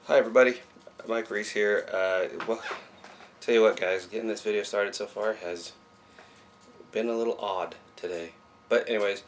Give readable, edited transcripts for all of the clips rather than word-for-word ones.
Hi everybody, Mike Reese here. Well, tell you what guys, getting this video started so far has been a little odd today. But anyways,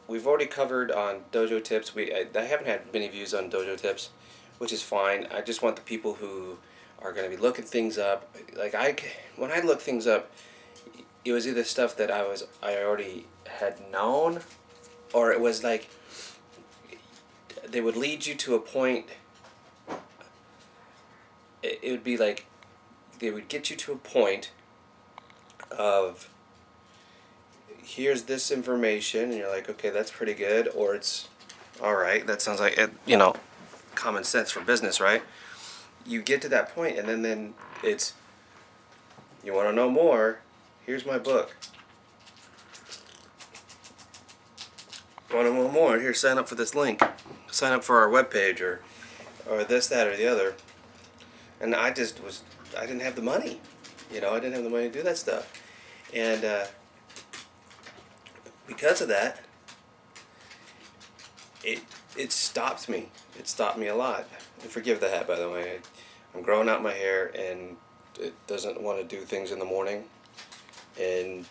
we've already covered on Dojo tips. I haven't had many views on Dojo tips, which is fine. I just want the people who are going to be looking things up. Like when I look things up, it was either stuff that I already had known, or it was like they would lead you to a point. It would be like they would get you to a point of here's this information and you're like, okay, that's pretty good, or it's all right, that sounds like it, common sense for business, right? You get to that point and then it's, you want to know more, here's my book. Want to know more, here, sign up for this link, sign up for our webpage, or this, that, or the other. And I didn't have the money, I didn't have the money to do that stuff. And because of that, it stopped me. It stopped me a lot. And forgive the hat, by the way. I'm growing out my hair, and it doesn't want to do things in the morning. And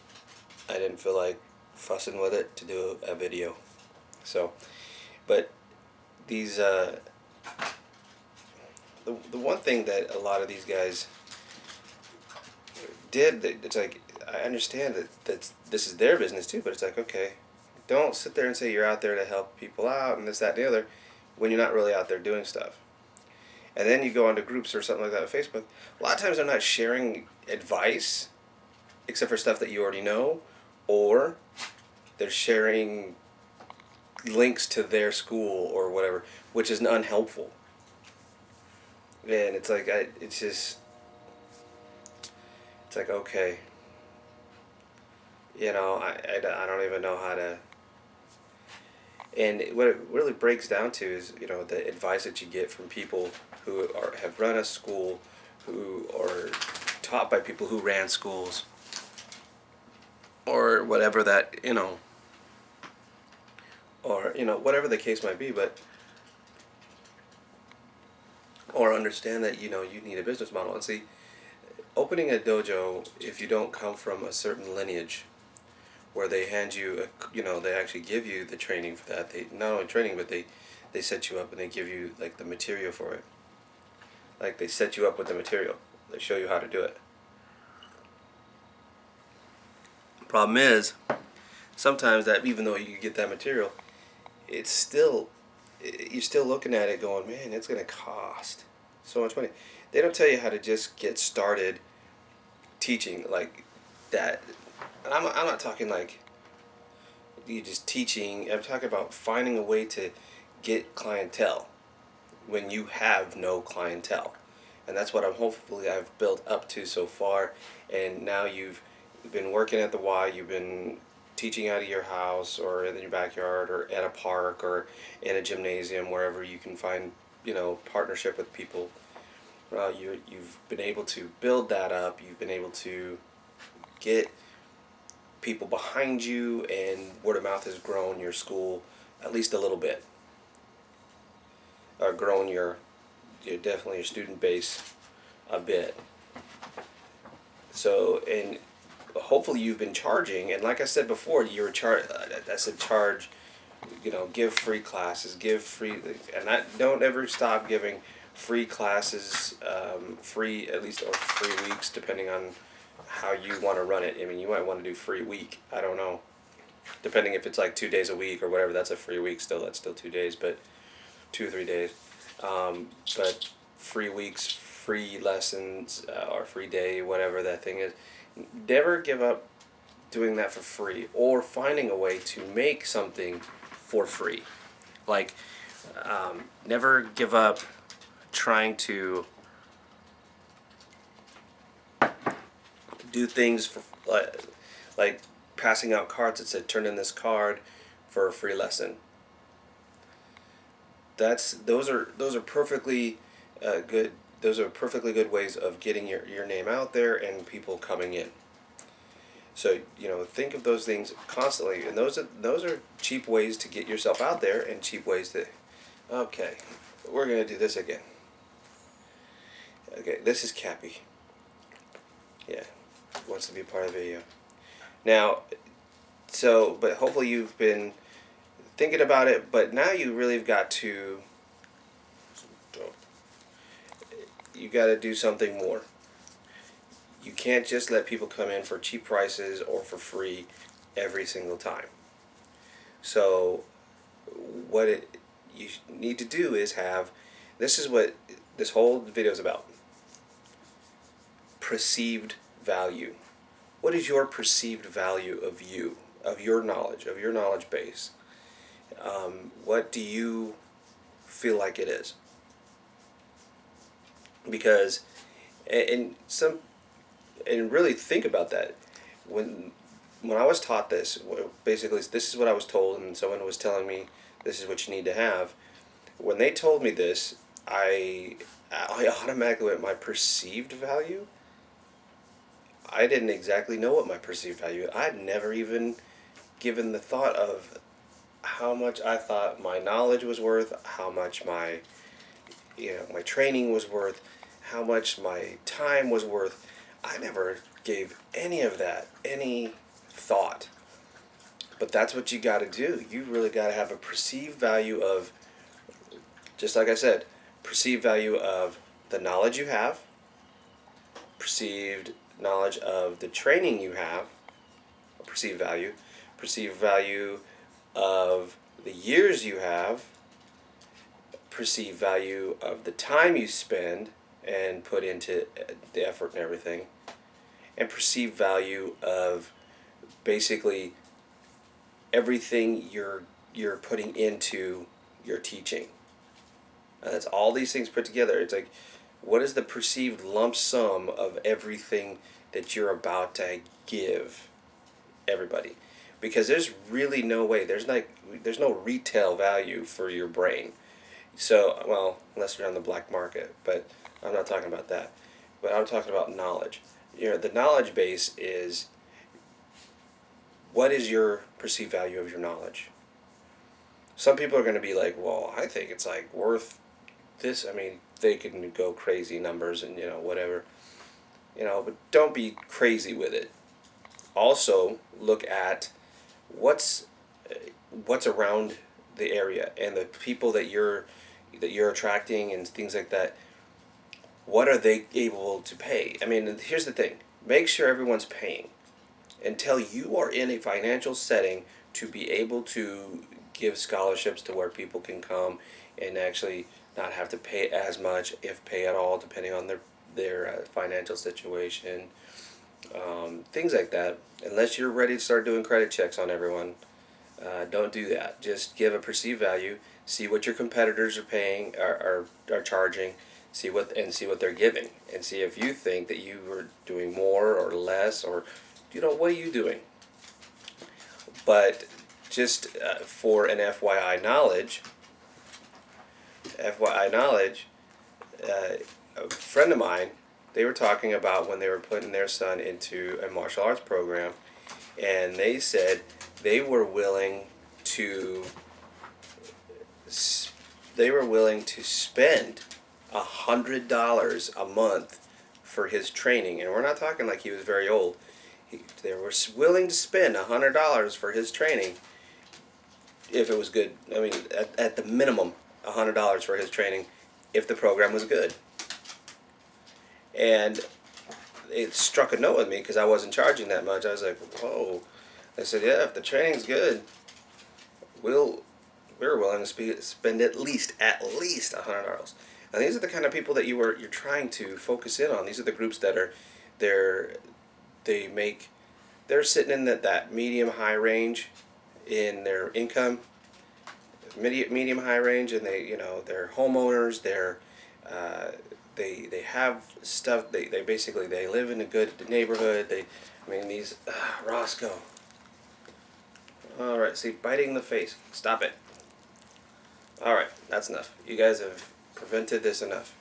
I didn't feel like fussing with it to do a video. So, but these, the one thing that a lot of these guys did, it's like, I understand that this is their business too, but it's like, okay, don't sit there and say you're out there to help people out and this, that, and the other when you're not really out there doing stuff. And then you go onto groups or something like that on Facebook. A lot of times they're not sharing advice except for stuff that you already know, or they're sharing links to their school or whatever, which is unhelpful. And it's like, it's like, okay, I don't even know how to. And what it really breaks down to is, the advice that you get from people who have run a school, who are taught by people who ran schools, or whatever that, or, whatever the case might be, or understand that, you need a business model. And see, opening a dojo, if you don't come from a certain lineage, where they hand you, they actually give you the training for that. They not only training, but they set you up and they give you like the material for it. Like they set you up with the material. They show you how to do it. Problem is, sometimes that even though you get that material, it's still, you're still looking at it going, man, it's gonna cost so much money. They don't tell you how to just get started teaching like that. And I'm not talking like you just teaching. I'm talking about finding a way to get clientele when you have no clientele. And that's what hopefully I've built up to so far. And now you've been working at the Y, you've been teaching out of your house or in your backyard or at a park or in a gymnasium, wherever you can find, partnership with people. You've been able to build that up. You've been able to get people behind you, and word of mouth has grown your school at least a little bit, or grown definitely your student base a bit. So, and hopefully you've been charging, and like I said before, you're charge, give free classes, give free, and don't ever stop giving free classes, free, at least, or free weeks, depending on how you want to run it. I mean, you might want to do free week. I don't know. Depending if it's like 2 days a week or whatever, that's a free week still. That's still 2 days, but 2 or 3 days. But free weeks, free lessons, or free day, whatever that thing is. Never give up doing that for free, or finding a way to make something for free. Like, never give up trying to do things for, like passing out cards that said turn in this card for a free lesson. Those are perfectly good. Those are perfectly good ways of getting your name out there and people coming in. So think of those things constantly, and those are cheap ways to get yourself out there, and cheap ways Okay, we're gonna do this again. Okay, this is Cappy. Yeah, wants to be part of the video. Now, but hopefully you've been thinking about it, but now you really have got to, you got to do something more. You can't just let people come in for cheap prices or for free every single time. So, you need to do is have, this is what this whole video is about. Perceived value. What is your perceived value of you, of your knowledge base? What do you feel like it is? Because, and some, and really think about that. When I was taught this, basically this is what I was told, and someone was telling me this is what you need to have. When they told me this, I automatically went, my perceived value. I didn't exactly know what my perceived value. I'd never even given the thought of how much I thought my knowledge was worth, how much my training was worth, how much my time was worth. I never gave any of that any thought. But that's what you got to do. You really got to have a perceived value of, just like I said, perceived value of the knowledge you have, perceived knowledge of the training you have, perceived value of the years you have, perceived value of the time you spend and put into the effort and everything, and perceived value of basically everything you're putting into your teaching. And that's all these things put together. It's like, what is the perceived lump sum of everything that you're about to give everybody? Because there's really no way. There's no retail value for your brain. So, well, unless you're on the black market, but I'm not talking about that. But I'm talking about knowledge. The knowledge base is, what is your perceived value of your knowledge? Some people are going to be like, well, I think it's like worth this. I mean, they can go crazy numbers and whatever, but don't be crazy with it. Also, look at what's around the area and the people that you're attracting and things like that. What are they able to pay? I mean, here's the thing. Make sure everyone's paying until you are in a financial setting to be able to give scholarships to where people can come and actually not have to pay as much, if pay at all, depending on their financial situation. Things like that. Unless you're ready to start doing credit checks on everyone, don't do that. Just give a perceived value. See what your competitors are paying, are charging. See what they're giving, and see if you think that you are doing more or less, or what are you doing. But just for an FYI knowledge, a friend of mine, they were talking about when they were putting their son into a martial arts program, and they said they were willing to spend $100 a month for his training, and we're not talking like he was very old. They were willing to spend $100 for his training if it was good. I mean, at the minimum, $100 for his training if the program was good. And it struck a note with me because I wasn't charging that much. I was like, whoa. I said, yeah, if the training's good, we're willing to spend at least $100. And these are the kind of people that you're trying to focus in on. These are the groups that are they're sitting in that medium high range in their income, medium high range, and they're homeowners. They have stuff. They basically they live in a good neighborhood. Roscoe. All right, see, biting the face. Stop it. All right, that's enough. You guys have prevented this enough.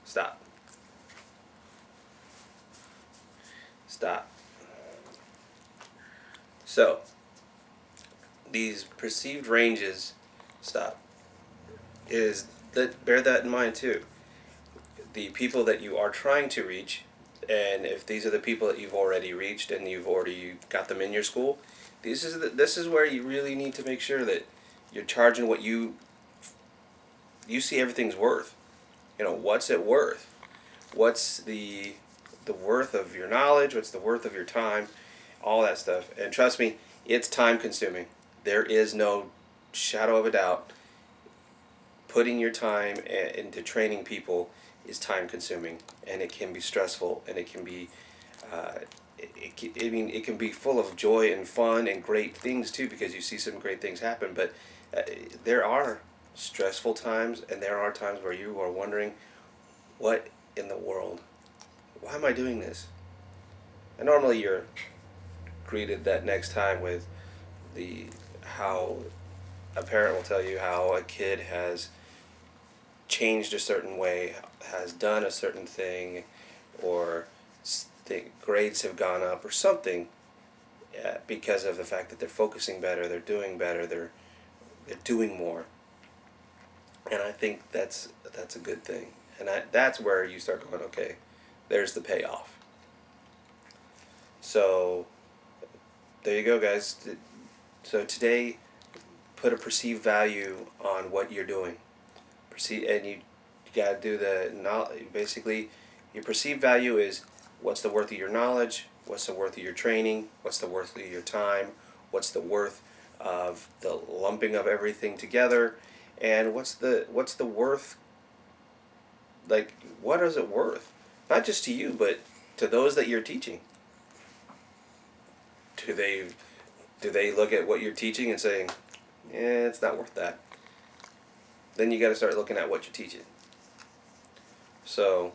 Stop. Stop. So, these perceived ranges, stop. is that bear that in mind too. The people that you are trying to reach, and if these are the people that you've already reached and you've already got them in your school, this is where you really need to make sure that you're charging what you see everything's worth. You know, what's it worth? What's the worth of your knowledge? What's the worth of your time? All that stuff. And trust me, it's time consuming. There is no shadow of a doubt. Putting your time into training people is time consuming, and it can be stressful, and it can be I mean, it can be full of joy and fun and great things too, because you see some great things happen. But there are stressful times, and there are times where you are wondering, what in the world? Why am I doing this? And normally you're greeted that next time with the how a parent will tell you how a kid has changed a certain way, has done a certain thing, or grades have gone up or something, because of the fact that they're focusing better, they're doing better, they're doing more. And I think that's a good thing. And that's where you start going, okay, there's the payoff. So there you go, guys. So today, put a perceived value on what you're doing. And you got to do basically, your perceived value is what's the worth of your knowledge, what's the worth of your training, what's the worth of your time, what's the worth of the lumping of everything together, and what's the worth, like, what is it worth? Not just to you, but to those that you're teaching. Do they look at what you're teaching and saying, yeah, it's not worth that? Then you got to start looking at what you're teaching. So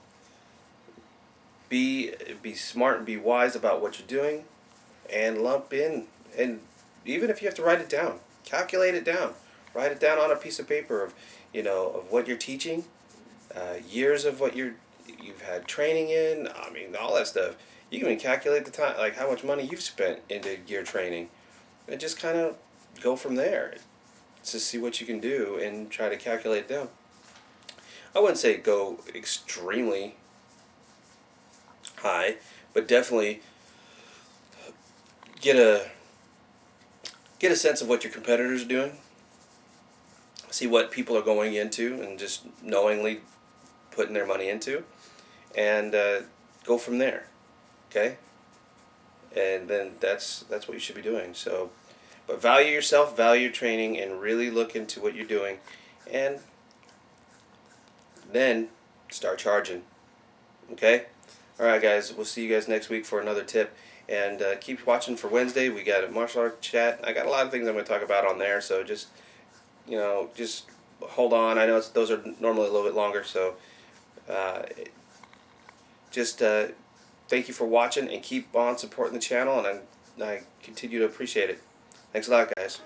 be smart and be wise about what you're doing, and lump in, and even if you have to write it down, calculate it down, write it down on a piece of paper of, of what you're teaching, years of what you've had training in. I mean, all that stuff. You can even calculate the time, like how much money you've spent into your training, and just kind of go from there to see what you can do and try to calculate it down. I wouldn't say go extremely high, but definitely get a sense of what your competitors are doing. See what people are going into and just knowingly putting their money into, and go from there. Okay, and then that's what you should be doing. So, but value yourself, value your training, and really look into what you're doing, and then start charging. Okay. All right, guys. We'll see you guys next week for another tip. And keep watching for Wednesday. We got a martial arts chat. I got a lot of things I'm going to talk about on there. So just hold on. I know those are normally a little bit longer. So just thank you for watching, and keep on supporting the channel. And I continue to appreciate it. Thanks a lot, guys.